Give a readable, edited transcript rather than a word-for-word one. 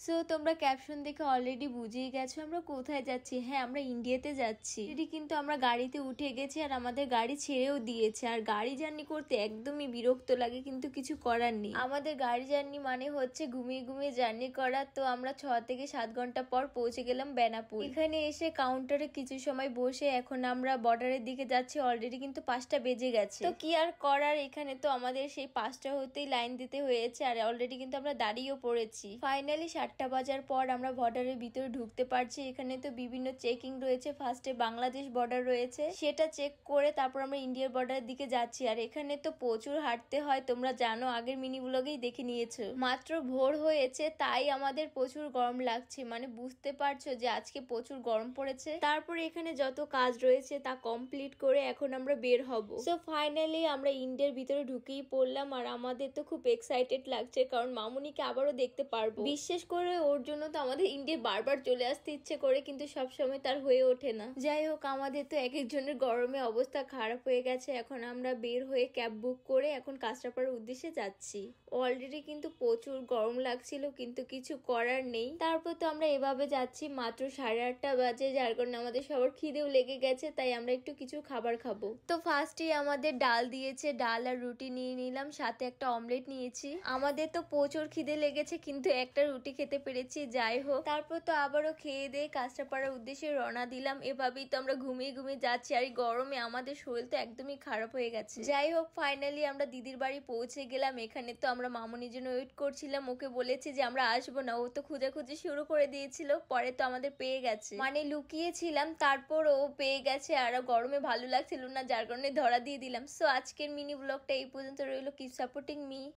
So তোমরা caption দেখে already বুঝেই গেছো আমরা কোথায় যাচ্ছি। হ্যাঁ, আমরা ইন্ডিয়াতে যাচ্ছি। এটি কিন্তু আমরা গাড়িতে উঠে গেছি আর আমাদের গাড়ি ছেড়েও দিয়েছে। আর গাড়ি জার্নি করতে একদমই বিরক্ত লাগে, কিন্তু কিছু করার নেই। আমাদের গাড়ি জার্নি মানে হচ্ছে ঘুমিয়ে ঘুমিয়ে জার্নি করা। তো আমরা 6 থেকে 7 ঘন্টা পর পৌঁছে গেলাম বেনাপুর। এখানে এসে কাউন্টারে কিছু সময় বসে এখন আমরা বর্ডারের দিকে যাচ্ছি। অলরেডি কিন্তু 5টা বেজে গেছে। তো কি আর করার, এখানে তো আমাদের সেই 5টা হতেই লাইন দিতে হয়েছে। আর অলরেডি কিন্তু আমরা দাঁড়িয়েও পড়েছি। ফাইনালি 7টা বাজার পর আমরা বর্ডারের ভিতরে ঢুকতে পারছি। এখানে তো বিভিন্ন চেকিং রয়েছে। ফার্স্টে বাংলাদেশ বর্ডার রয়েছে, সেটা চেক করে তারপর আমরা ইন্ডিয়ার বর্ডারের দিকে যাচ্ছি। আর এখানে তো প্রচুর হাঁটতে হয়, তোমরা জানো, আগের মিনি ব্লগেই দেখে নিয়েছো। মাত্র ভোর হয়েছে তাই আমাদের প্রচুর গরম লাগছে, মানে বুঝতে পারছো যে আজকে প্রচুর গরম পড়েছে। তারপরে এখানে যত কাজ রয়েছে তা কমপ্লিট করে এখন আমরা বের হব। সো ফাইনালি আমরা ইন্ডিয়ার ভিতরে ঢুকেই পড়লাম। আর আমাদের তো খুব এক্সাইটেড লাগছে, কারণ মামুনিকে আবারও দেখতে পারবো। বিশেষ করে ওর জন্য তো আমাদের ইন্ডিয়া বারবার চলে আসতে ইচ্ছে করে, কিন্তু সবসময় তার হয়ে ওঠে না। যাই হোক, আমাদের তো এক একজনের গরমে অবস্থা খারাপ হয়ে গেছে। এখন আমরা বের হয়ে ক্যাব বুক করে এখন কাঁচরাপাড়ার উদ্দেশ্যে যাচ্ছি। অলরেডি কিন্তু প্রচুর গরম লাগছিল, কিন্তু কিছু করার নেই। তারপর তো আমরা এভাবে যাচ্ছি। মাত্র 8:30 বাজে, যার কারণে আমাদের সবার খিদেও লেগে গেছে, তাই আমরা একটু কিছু খাবার খাবো। তো ফার্স্টে আমাদের ডাল দিয়েছে, ডাল আর রুটি নিয়ে নিলাম, সাথে একটা অমলেট নিয়েছি। আমাদের তো প্রচুর খিদে লেগেছে, কিন্তু একটা রুটি খেতে পেরেছি। যাই হোক, তারপর তো আবারও খেয়ে দিয়ে কাঁচরাপাড়ার উদ্দেশ্যে রওনা দিলাম। এভাবেই তো আমরা ঘুমিয়ে ঘুমিয়ে যাচ্ছি। আর এই গরমে আমাদের শরীর তো একদমই খারাপ হয়ে গেছে। যাই হোক, ফাইনালি আমরা দিদির বাড়ি পৌঁছে গেলাম। এখানে তো আমরা মামুনির জন্য ওয়েট করছিলাম। ওকে বলেছি যে আমরা আসবো না, ও তো খোঁজাখুঁজি শুরু করে দিয়েছিল। পরে তো আমাদের পেয়ে গেছে, মানে লুকিয়েছিলাম, তারপর ও পেয়ে গেছে। আর গরমে ভালো লাগছিল না, যার কারণে ধরা দিয়ে দিলাম। সো আজকের মিনি ব্লগটা এই পর্যন্ত রইলো। Keep supporting me.